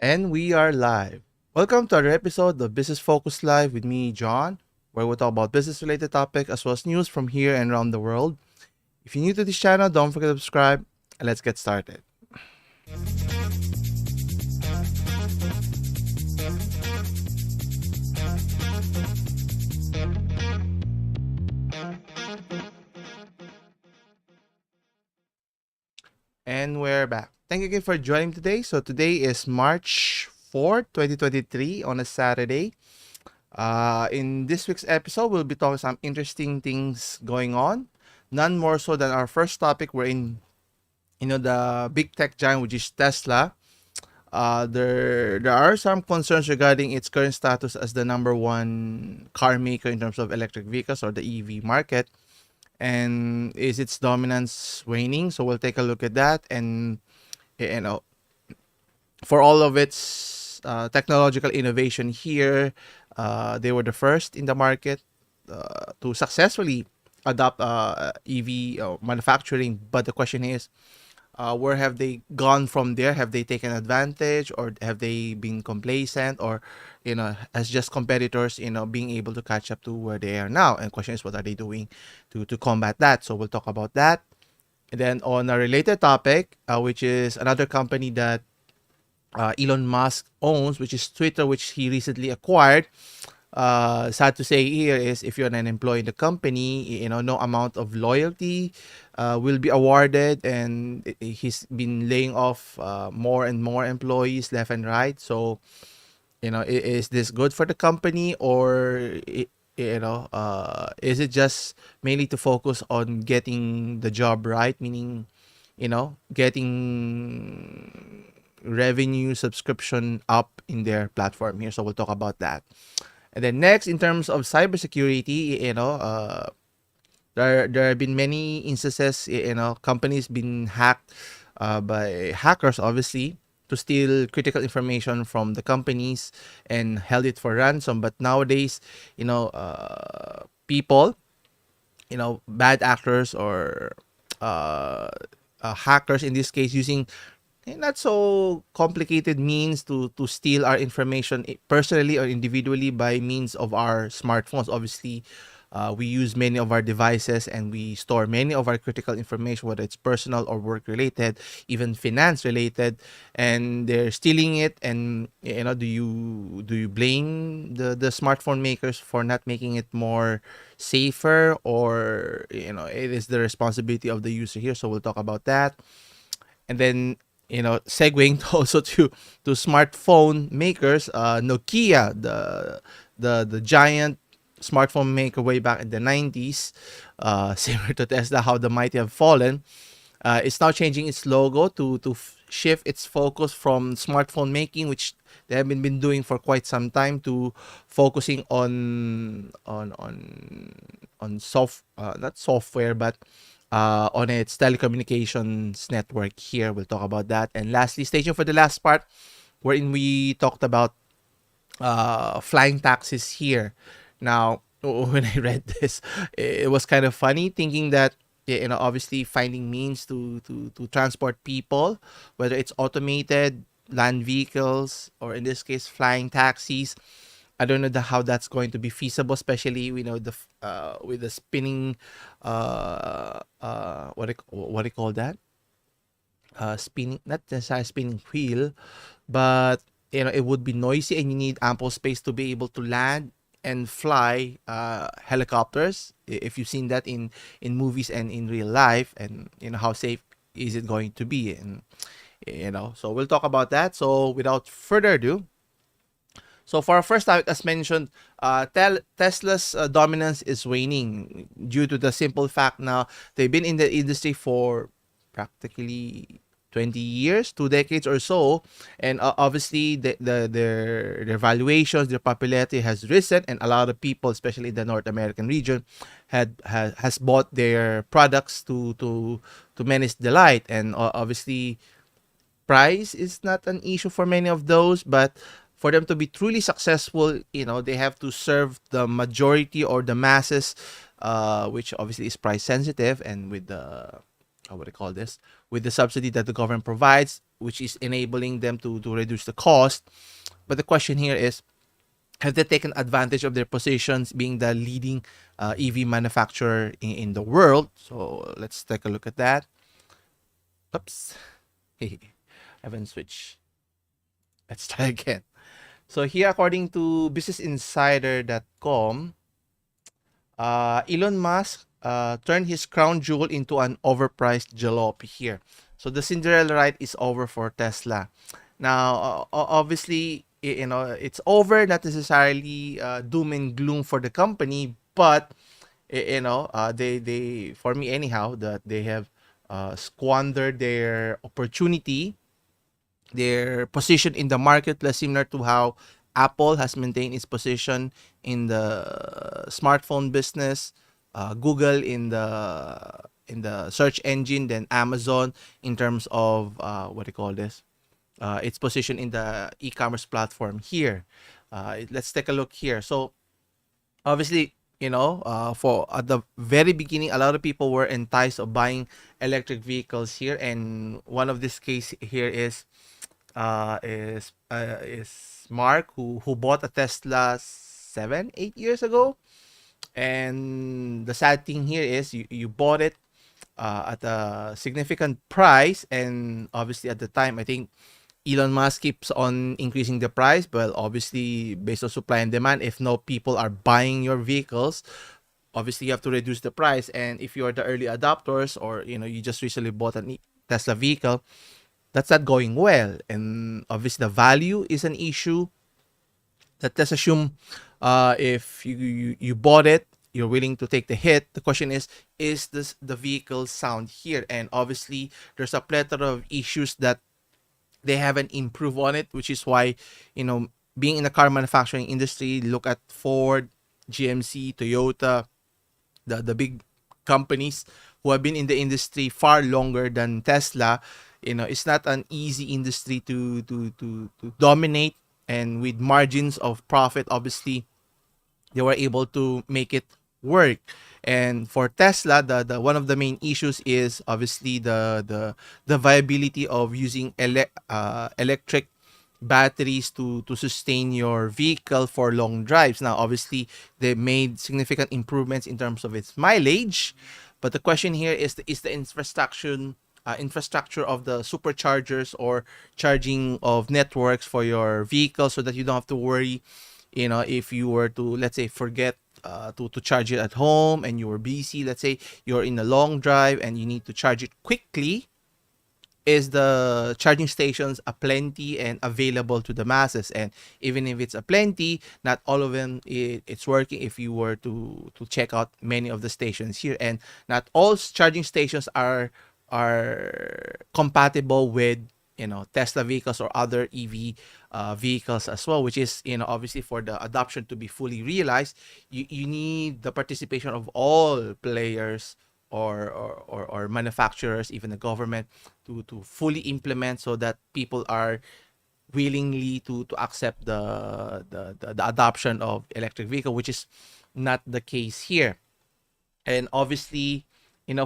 And we are live. Welcome to another episode of Business Focus Live with me, John, where we talk about business related topics as well as news from here and around the world. If you're new to this channel, don't forget to subscribe and let's get started. And we're back. Thank you again for joining today. So today is March 4th, 2023 on a Saturday. In this week's episode, we'll be talking some interesting things going on. None more so than our first topic. We're in, the big tech giant, which is Tesla. There are some concerns regarding its current status as the number one car maker in terms of electric vehicles or the EV market, and is its dominance waning? So we'll take a look at that, and you know, for all of its technological innovation here, they were the first in the market to successfully adopt EV manufacturing. But the question is, where have they gone from there? Have they taken advantage, or have they been complacent, or as just competitors, being able to catch up to where they are now? And the question is, what are they doing to combat that? So we'll talk about that. And then on a related topic, which is another company that Elon Musk owns, which is Twitter, which he recently acquired. Sad to say here is, if you're an employee in the company, no amount of loyalty will be awarded, and he's been laying off more and more employees left and right. So, is this good for the company, or is it just mainly to focus on getting the job right, meaning, getting revenue subscription up in their platform here? So we'll talk about that. And then next, in terms of cybersecurity, there have been many instances, companies been hacked by hackers, obviously, to steal critical information from the companies and held it for ransom. But nowadays, people, bad actors or hackers in this case, using not so complicated means to steal our information personally or individually by means of our smartphones. Obviously, we use many of our devices, and we store many of our critical information, whether it's personal or work related, even finance related, and they're stealing it. And do you blame the smartphone makers for not making it more safer, or it is the responsibility of the user here? So we'll talk about that. And then, segueing also to smartphone makers, Nokia, the giant smartphone maker way back in the 90s, similar to Tesla, how the mighty have fallen, is now changing its logo to shift its focus from smartphone making, which they have been doing for quite some time, to focusing on not software, but on its telecommunications network here. We'll talk about that. And lastly, stay tuned for the last part, wherein we talked about flying taxis here. Now, when I read this, it was kind of funny, thinking that, obviously finding means to transport people, whether it's automated land vehicles, or in this case flying taxis. I don't know how that's going to be feasible, especially with the spinning, what do you call that? Spinning, not necessarily spinning wheel, but it would be noisy, and you need ample space to be able to land and fly helicopters. If you've seen that in movies and in real life, and how safe is it going to be? And so we'll talk about that. So without further ado, so for our first topic, as mentioned, Tesla's dominance is waning due to the simple fact now they've been in the industry for practically 20 years, 2 decades or so, and obviously their valuations, their popularity has risen, and a lot of people, especially in the North American region, has bought their products to many's delight. And obviously, price is not an issue for many of those, but for them to be truly successful, they have to serve the majority or the masses, which obviously is price sensitive, and with the, what do you call this, with the subsidy that the government provides, which is enabling them to reduce the cost. But the question here is, have they taken advantage of their positions being the leading EV manufacturer in the world? So let's take a look at that. Oops, I haven't switched. Let's try again. So here, according to businessinsider.com, Elon Musk turned his crown jewel into an overpriced jalopy here. So the Cinderella ride is over for Tesla. Now, obviously, it's over, not necessarily doom and gloom for the company, but they for me anyhow, that they have squandered their opportunity, their position in the marketplace, similar to how Apple has maintained its position in the smartphone business, Google in the search engine, then Amazon in terms of what do you call this? Its position in the e-commerce platform here. Let's take a look here. So obviously, for at the very beginning, a lot of people were enticed of buying electric vehicles here, and one of this case here is Mark, who bought a Tesla 7 8 years ago. And the sad thing here is you bought it at a significant price, and obviously at the time I think Elon Musk keeps on increasing the price, but obviously based on supply and demand, if no people are buying your vehicles, obviously you have to reduce the price. And if you are the early adopters, or you just recently bought a Tesla vehicle, that's not going well, and obviously the value is an issue. That let's assume if you bought it, you're willing to take the hit. The question is this the vehicle sound here? And obviously there's a plethora of issues that they haven't improved on it, which is why, being in the car manufacturing industry, look at Ford, GMC, Toyota, the big companies who have been in the industry far longer than Tesla. It's not an easy industry to dominate, and with margins of profit, obviously they were able to make it work. And for Tesla, the one of the main issues is obviously the viability of using electric batteries to sustain your vehicle for long drives. Now, obviously, they made significant improvements in terms of its mileage, but the question here is the infrastructure of the superchargers or charging of networks for your vehicle, so that you don't have to worry, if you were to, let's say, forget to charge it at home and you were busy. Let's say you're in a long drive and you need to charge it quickly. Is the charging stations aplenty and available to the masses? And even if it's aplenty, not all of them it's working. If you were to check out many of the stations here, and not all charging stations are compatible with Tesla vehicles or other EV vehicles as well, which is, obviously, for the adoption to be fully realized, you need the participation of all players, or manufacturers, even the government, to fully implement, so that people are willingly to accept the adoption of electric vehicle, which is not the case here. And obviously,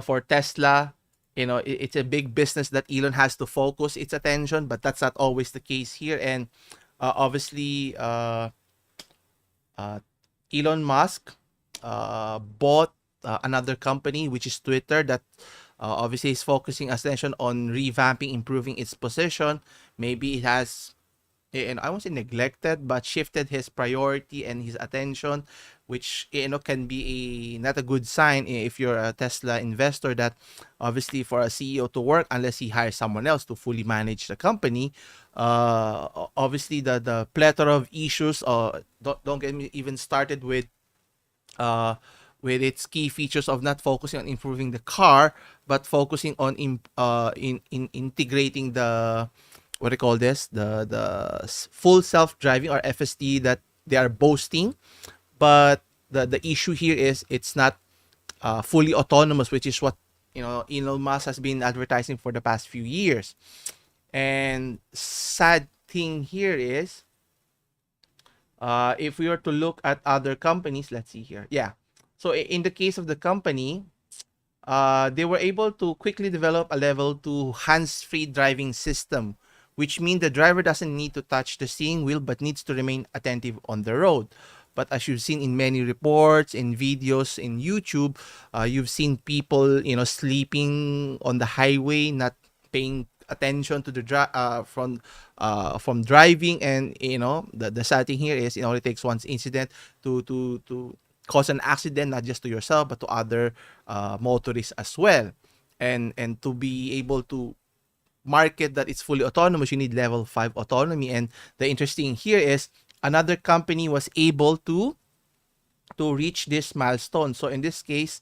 for Tesla, it's a big business that Elon has to focus its attention, but that's not always the case here. And obviously, uh, Elon Musk bought another company, which is Twitter, that obviously is focusing attention on revamping, improving its position. Maybe it has, and I won't say neglected, but shifted his priority and his attention, which can be not a good sign if you're a Tesla investor. That obviously, for a CEO to work, unless he hires someone else to fully manage the company, obviously the plethora of issues. Don't get me even started uh, with its key features of not focusing on improving the car, but focusing on in integrating the, what do you call this, the full self-driving, or FSD, that they are boasting. But the issue here is it's not fully autonomous, which is what Elon Musk has been advertising for the past few years. And sad thing here is, if we were to look at other companies, let's see here. Yeah. So in the case of the company, they were able to quickly develop a level 2 hands-free driving system, which means the driver doesn't need to touch the steering wheel but needs to remain attentive on the road. But as you've seen in many reports, in videos, in YouTube, you've seen people, sleeping on the highway, not paying attention to the from driving, and the sad thing here is it only takes one incident to cause an accident, not just to yourself but to other motorists as well. And to be able to market that it's fully autonomous, you need level 5 autonomy. And the interesting here is another company was able to reach this milestone. So in this case,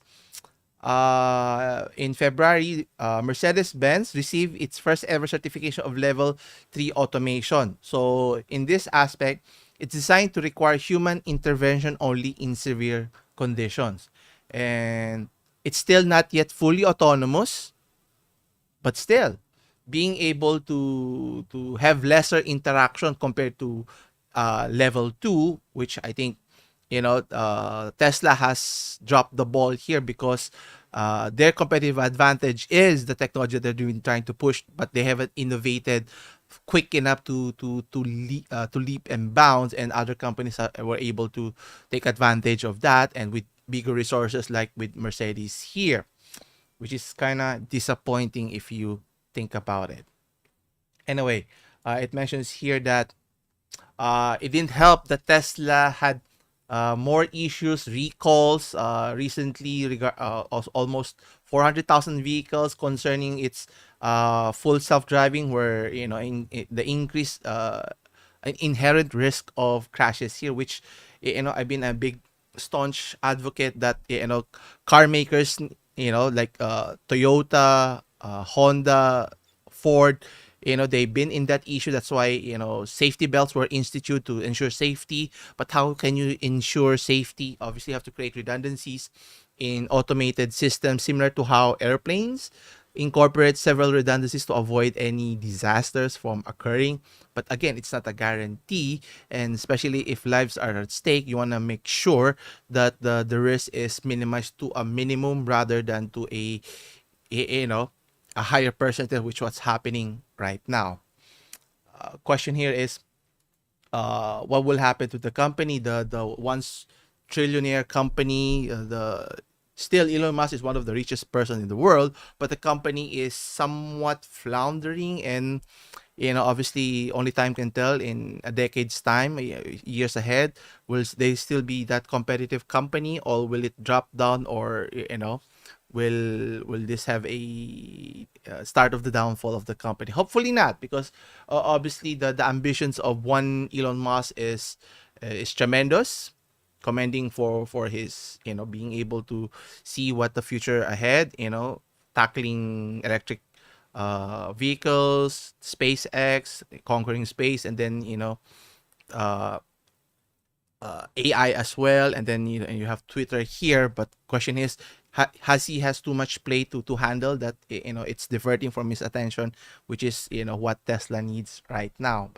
in February, Mercedes-Benz received its first ever certification of level 3 automation. So in this aspect, it's designed to require human intervention only in severe conditions. And it's still not yet fully autonomous, but still being able to have lesser interaction compared to level 2, which I think Tesla has dropped the ball here, because their competitive advantage is the technology that they're trying to push, but they haven't innovated quick enough to leap and bounds, and other companies were able to take advantage of that, and with bigger resources like with Mercedes here, which is kind of disappointing if you think about it. Anyway, it mentions here that it didn't help that Tesla had more issues, recalls recently, almost 400,000 vehicles concerning its full self-driving, where in the increased an inherent risk of crashes here, which I've been a big staunch advocate that car makers, like Toyota, Honda, Ford, they've been in that issue. That's why safety belts were instituted to ensure safety. But how can you ensure safety? Obviously you have to create redundancies in automated systems, similar to how airplanes incorporate several redundancies to avoid any disasters from occurring. But again, it's not a guarantee, and especially if lives are at stake, you want to make sure that the risk is minimized to a minimum rather than to a higher percentage, which what's happening right now. Question here is, what will happen to the company, the once trillionaire company? The still Elon Musk is one of the richest person in the world, but the company is somewhat floundering, and obviously only time can tell. In a decade's time, years ahead, will they still be that competitive company, or will it drop down, or will this have a start of the downfall of the company? Hopefully not, because obviously the ambitions of one Elon Musk is tremendous, commending for his being able to see what the future ahead, tackling electric vehicles, SpaceX, conquering space, and then uh, AI as well, and then you have Twitter here. But question is, has too much play to handle that? It's diverting from his attention, which is what Tesla needs right now.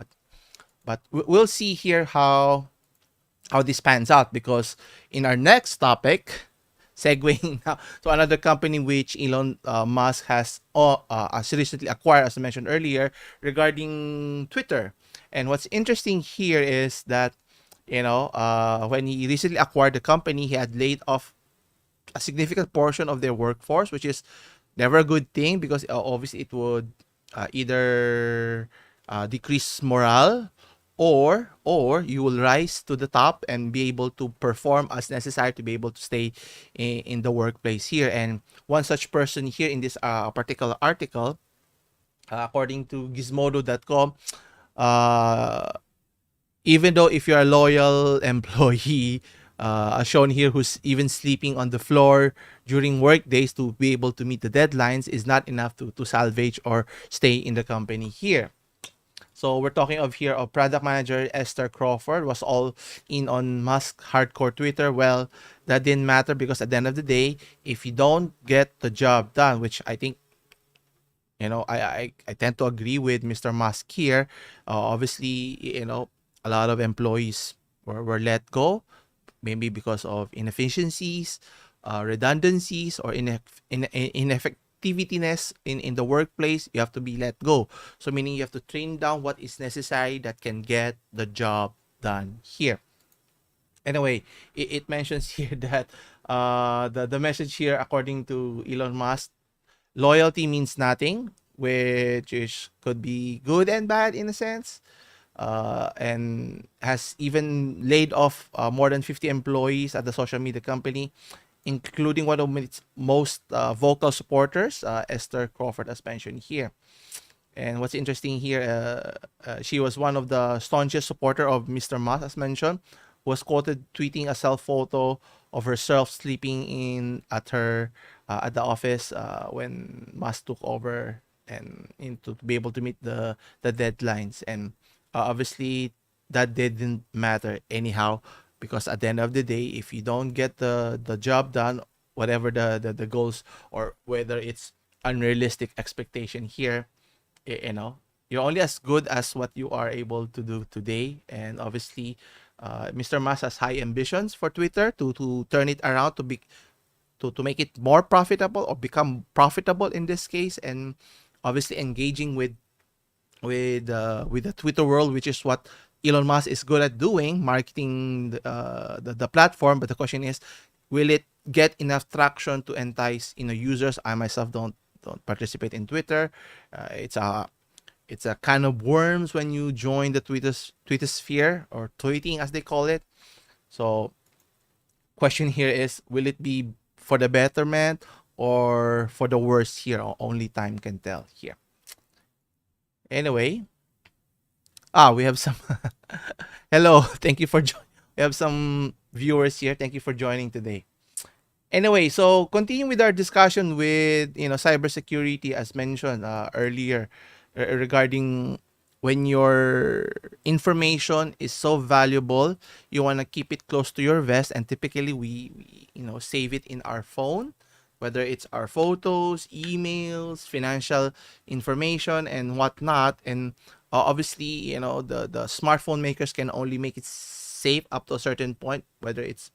But we'll see here how this pans out, because in our next topic, segueing now to another company which Elon Musk has recently acquired, as I mentioned earlier, regarding Twitter. And what's interesting here is that when he recently acquired the company, he had laid off a significant portion of their workforce, which is never a good thing, because obviously it would either decrease morale, or you will rise to the top and be able to perform as necessary to be able to stay in the workplace here. And one such person here in this particular article, according to gizmodo.com, even though if you're a loyal employee, as shown here, who's even sleeping on the floor during work days to be able to meet the deadlines, is not enough to salvage or stay in the company here. So we're talking of here of product manager Esther Crawford was all in on Musk hardcore Twitter. Well, that didn't matter, because at the end of the day, if you don't get the job done, which I think I tend to agree with Mr. Musk here. Obviously, a lot of employees were let go, maybe because of inefficiencies, redundancies, or productiveness in the workplace, you have to be let go. So meaning you have to trim down what is necessary that can get the job done here. Anyway, it mentions here that the message here, according to Elon Musk, loyalty means nothing, which is could be good and bad in a sense, and has even laid off more than 50 employees at the social media company, including one of its most vocal supporters, Esther Crawford, as mentioned here. And what's interesting here, she was one of the staunchest supporter of Mr. Musk, as mentioned, was quoted tweeting a self photo of herself sleeping in at her at the office when Musk took over and to be able to meet the deadlines. And obviously, that didn't matter anyhow, because at the end of the day, if you don't get the job done, whatever the goals, or whether it's unrealistic expectation here, you know, you're only as good as what you are able to do today. And obviously, Mr. Musk has high ambitions for Twitter to turn it around, to make it more profitable or become profitable in this case, and obviously engaging with the Twitter world, which is what Elon Musk is good at doing, marketing the platform. But the question is, will it get enough traction to entice users? I myself don't participate in Twitter. It's a kind of worms when you join the Twitter sphere, or tweeting as they call it. So question here is, will it be for the betterment or for the worse here? Only time can tell here. Anyway, we have some hello, thank you for we have some viewers here. Thank you for joining today. Anyway, so continuing with our discussion with cybersecurity, as mentioned earlier, regarding when your information is so valuable, you want to keep it close to your vest, and typically we save it in our phone, whether it's our photos, emails, financial information, and whatnot. And obviously, the smartphone makers can only make it safe up to a certain point, whether it's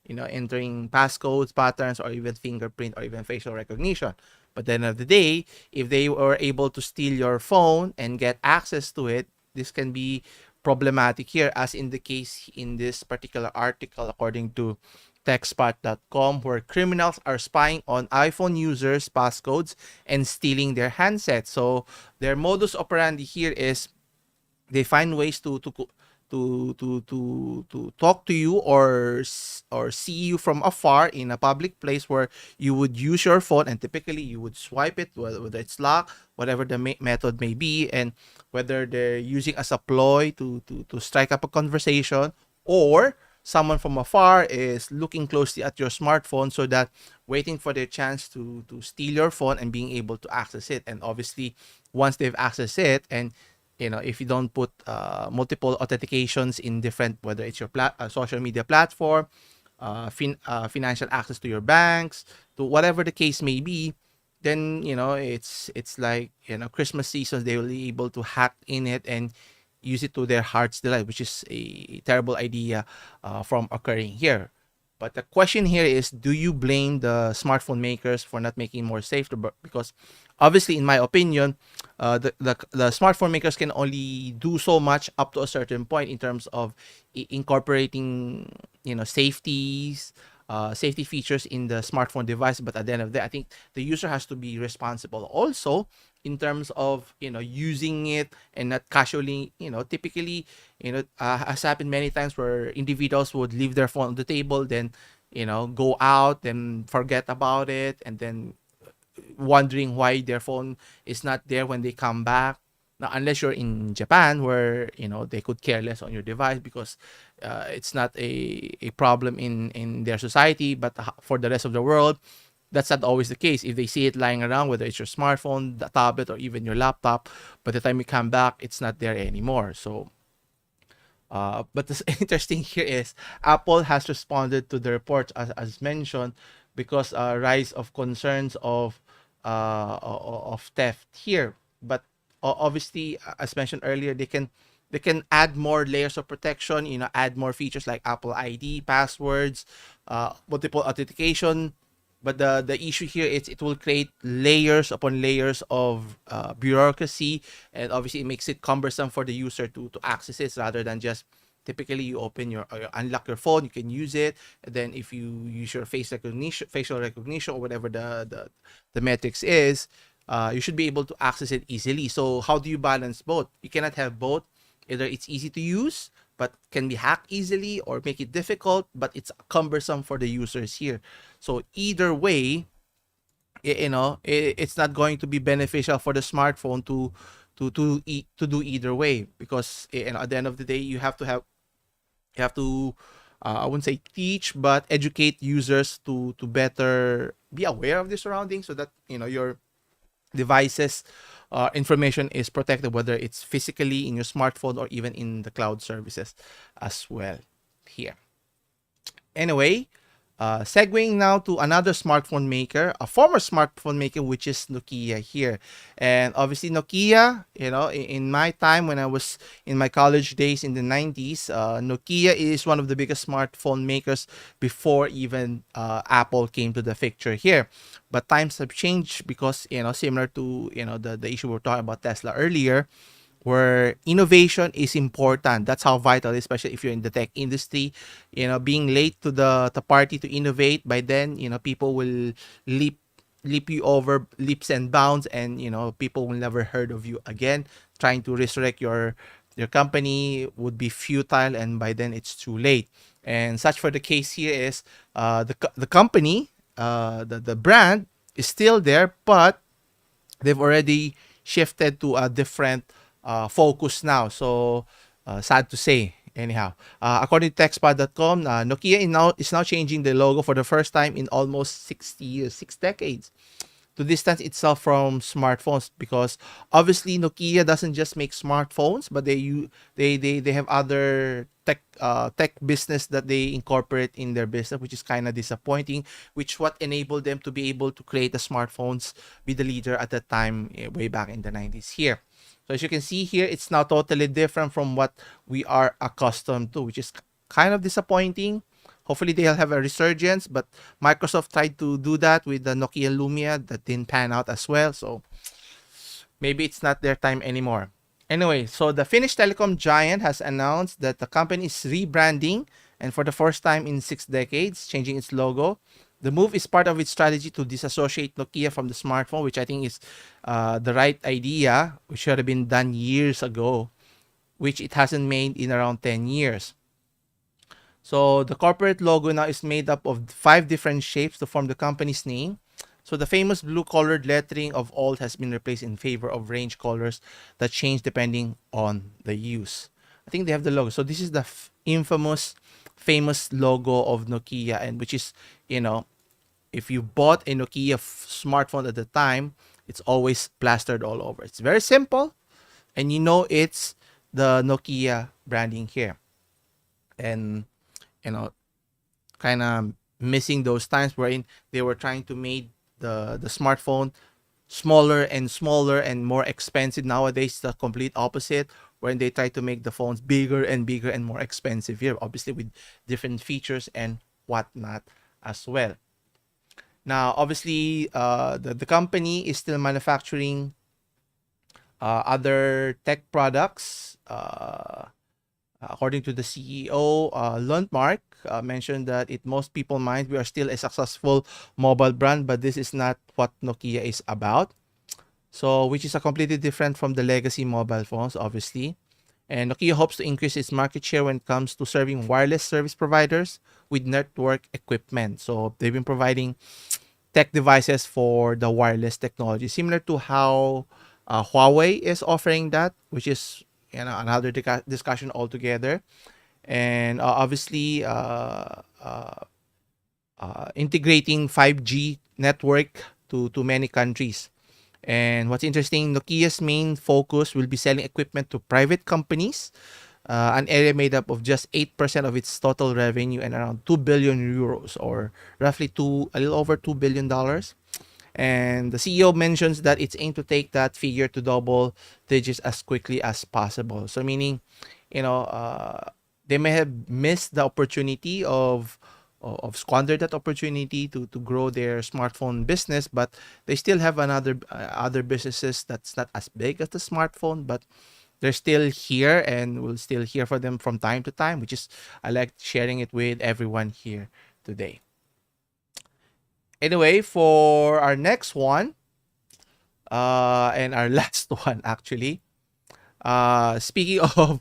entering passcodes, patterns, or even fingerprint, or even facial recognition. But at the end of the day, if they were able to steal your phone and get access to it, this can be problematic here, as in the case in this particular article, according to techspot.com, where criminals are spying on iPhone users' passcodes and stealing their handsets. So their modus operandi here is they find ways to talk to you, or see you from afar in a public place where you would use your phone, and typically you would swipe it, whether it's locked, whatever the method may be, and whether they're using as a ploy to strike up a conversation, or someone from afar is looking closely at your smartphone, so that waiting for their chance to steal your phone and being able to access it. And obviously, once they've accessed it, and if you don't put multiple authentications in different, whether it's your social media platform, financial access to your banks, to whatever the case may be, then it's like Christmas season, they will be able to hack in it and use it to their heart's delight, which is a terrible idea from occurring here. But the question here is, do you blame the smartphone makers for not making more safe? Because obviously, in my opinion, the smartphone makers can only do so much up to a certain point in terms of incorporating safety features in the smartphone device. But at the end of the day, I think the user has to be responsible also in terms of using it, and not casually. Typically, has happened many times where individuals would leave their phone on the table, then go out, then forget about it, and then wondering why their phone is not there when they come back. Now, unless you're in Japan, where they could care less on your device, because it's not a problem in their society. But for the rest of the world, that's not always the case. If they see it lying around, whether it's your smartphone, the tablet, or even your laptop, by the time you come back, it's not there anymore. So but the interesting here is, Apple has responded to the reports, as mentioned, because rise of concerns of theft here. But obviously, as mentioned earlier, they can add more layers of protection, add more features like Apple ID, passwords, multiple authentication, But the issue here is it will create layers upon layers of bureaucracy, and obviously it makes it cumbersome for the user to access it, rather than just typically you open your or you unlock your phone, you can use it, and then if you use your facial recognition, or whatever the metrics is, you should be able to access it easily. So how do you balance both? You cannot have both. Either it's easy to use but can be hacked easily, or make it difficult but it's cumbersome for the users here. So either way, it's not going to be beneficial for the smartphone to do either way, because at the end of the day you have to I wouldn't say teach, but educate users to better be aware of the surroundings, so that your devices information is protected, whether it's physically in your smartphone or even in the cloud services as well here. Anyway, segueing now to another smartphone maker, a former smartphone maker, which is Nokia here. And obviously Nokia, in my time when I was in my college days in the 90s, Nokia is one of the biggest smartphone makers before even Apple came to the picture here. But times have changed, because, similar to, the issue we were talking about Tesla earlier, where innovation is important. That's how vital, especially if you're in the tech industry. Being late to the party to innovate, by then, people will leap leap you over leaps and bounds, and people will never heard of you again. Trying to resurrect your company would be futile, and by then it's too late. And such for the case here is the company, the brand is still there, but they've already shifted to a different focus now. So sad to say. Anyhow, according to techspot.com, Nokia is now changing the logo for the first time in almost 60 years, 6 decades, to distance itself from smartphones, because obviously Nokia doesn't just make smartphones, but they have other tech business that they incorporate in their business, which is kind of disappointing, which what enabled them to be able to create the smartphones, be the leader at that time, way back in the 90s here. So as you can see here, it's now totally different from what we are accustomed to, which is kind of disappointing. Hopefully they'll have a resurgence, but Microsoft tried to do that with the Nokia Lumia. That didn't pan out as well. So maybe it's not their time anymore. Anyway, so the Finnish telecom giant has announced that the company is rebranding, and for the first time in 6 decades, changing its logo. The move is part of its strategy to disassociate Nokia from the smartphone, which I think is the right idea, which should have been done years ago, which it hasn't made in around 10 years. So the corporate logo now is made up of 5 different shapes to form the company's name. So the famous blue-colored lettering of old has been replaced in favor of range colors that change depending on the use. I think they have the logo. So this is the infamous, famous logo of Nokia, and which is, if you bought a Nokia smartphone at the time, it's always plastered all over. It's very simple, and it's the Nokia branding here. And kind of missing those times wherein they were trying to make the smartphone smaller and smaller and more expensive. Nowadays, the complete opposite, when they try to make the phones bigger and bigger and more expensive here, obviously with different features and whatnot as well. Now, obviously, the company is still manufacturing other tech products. According to the CEO, Lundmark, mentioned that in most people's minds, we are still a successful mobile brand, but this is not what Nokia is about. So, which is a completely different from the legacy mobile phones, obviously. And Nokia hopes to increase its market share when it comes to serving wireless service providers with network equipment. So, they've been providing tech devices for the wireless technology, similar to how Huawei is offering that, which is another discussion altogether. And obviously integrating 5G network to many countries. And what's interesting, Nokia's main focus will be selling equipment to private companies, an area made up of just 8% of its total revenue, and around 2 billion euros, or roughly a little over $2 billion. And the CEO mentions that it's aimed to take that figure to double digits as quickly as possible. So meaning, they may have missed the opportunity of squander that opportunity to grow their smartphone business, but they still have another other businesses that's not as big as the smartphone, but they're still here and we'll still hear from them from time to time, which is I like sharing it with everyone here today. Anyway, for our next one, and our last one actually, speaking of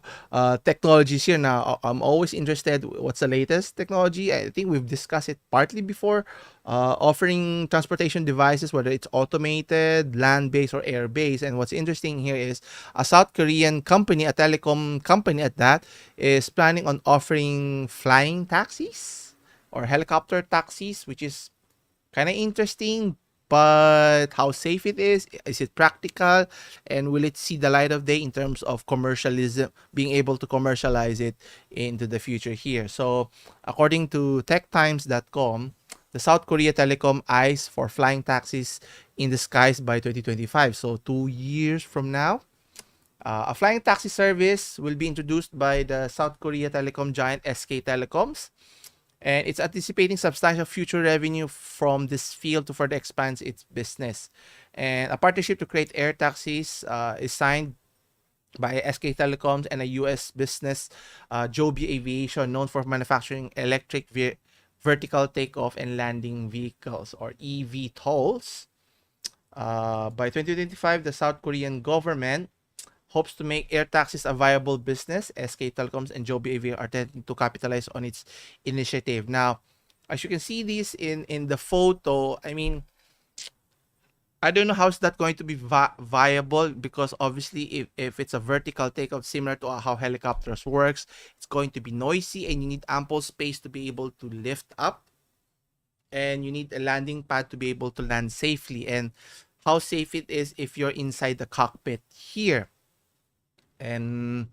technologies here now, I'm always interested what's the latest technology. I think we've discussed it partly before. Offering transportation devices, whether it's automated, land-based, or air-based. And what's interesting here is a South Korean company, a telecom company at that, is planning on offering flying taxis or helicopter taxis, which is kind of interesting, but how safe it is it practical, and will it see the light of day in terms of commercialism, being able to commercialize it into the future here. So according to techtimes.com, the South Korea telecom eyes for flying taxis in the skies by 2025, so 2 years from now. A flying taxi service will be introduced by the South Korea telecom giant SK Telecoms, and it's anticipating substantial future revenue from this field to further expand its business. And a partnership to create air taxis is signed by SK Telecoms and a U.S. business, Joby Aviation, known for manufacturing electric vertical takeoff and landing vehicles, or eVTOLs. By 2025, the South Korean government hopes to make air taxis a viable business. SK Telecoms and Joby Aviation are intending to capitalize on its initiative. Now, as you can see this in the photo, I mean, I don't know how is that going to be viable, because obviously if it's a vertical takeoff similar to how helicopters works, it's going to be noisy and you need ample space to be able to lift up, and you need a landing pad to be able to land safely. And how safe it is if you're inside the cockpit here. And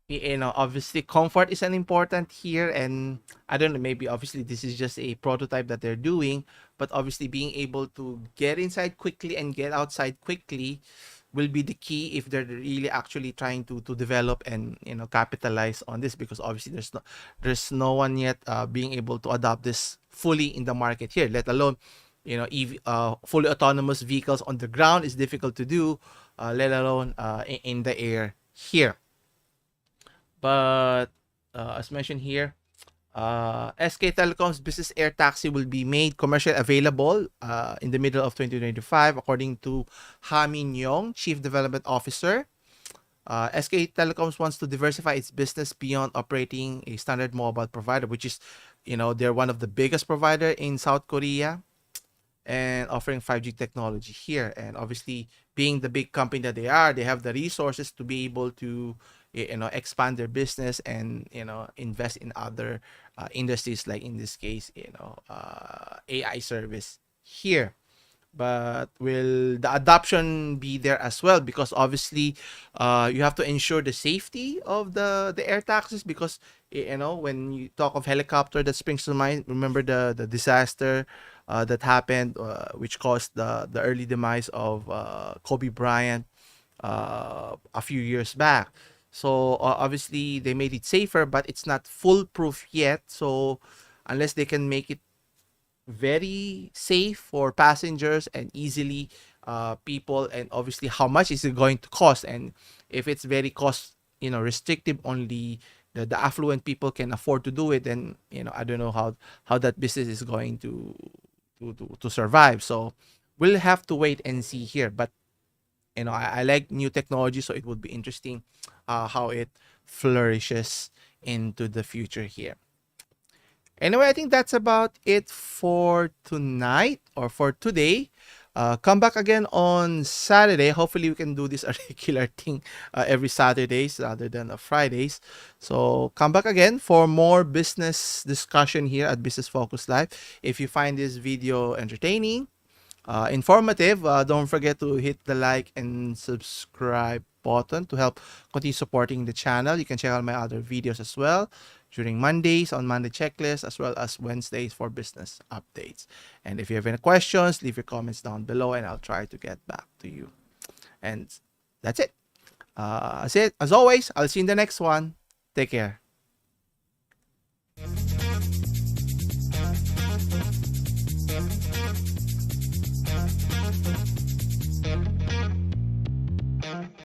obviously comfort is an important here, and I don't know, maybe obviously this is just a prototype that they're doing, but obviously being able to get inside quickly and get outside quickly will be the key if they're really actually trying to develop and capitalize on this, because obviously there's no one yet being able to adopt this fully in the market here, let alone fully autonomous vehicles on the ground is difficult to do, let alone in the air here. But as mentioned here, SK Telecom's business air taxi will be made commercially available in the middle of 2025, according to Ha Min Yong, Chief Development Officer. SK Telecoms wants to diversify its business beyond operating a standard mobile provider, which is, they're one of the biggest provider in South Korea, and offering 5G technology here. And obviously, being the big company that they are, they have the resources to be able to expand their business and invest in other industries, like in this case AI service here. But will the adoption be there as well? Because obviously you have to ensure the safety of the air taxis, because when you talk of helicopter, that springs to mind, remember the disaster that happened, which caused the early demise of Kobe Bryant a few years back. So obviously they made it safer, but it's not foolproof yet. So unless they can make it very safe for passengers and easily people, and obviously how much is it going to cost, and if it's very cost restrictive, only the affluent people can afford to do it, then I don't know how that business is going to survive. So we'll have to wait and see here. But I like new technology, so it would be interesting how it flourishes into the future here. Anyway, I think that's about it for tonight, or for today. Come back again on Saturday. Hopefully, we can do this a regular thing every Saturdays rather than Fridays. So come back again for more business discussion here at Business Focus Live. If you find this video entertaining, informative, don't forget to hit the like and subscribe button to help continue supporting the channel. You can check out my other videos as well during Mondays on Monday Checklist, as well as Wednesdays for business updates. And if you have any questions, leave your comments down below and I'll try to get back to you. And that's it. As always, I'll see you in the next one. Take care.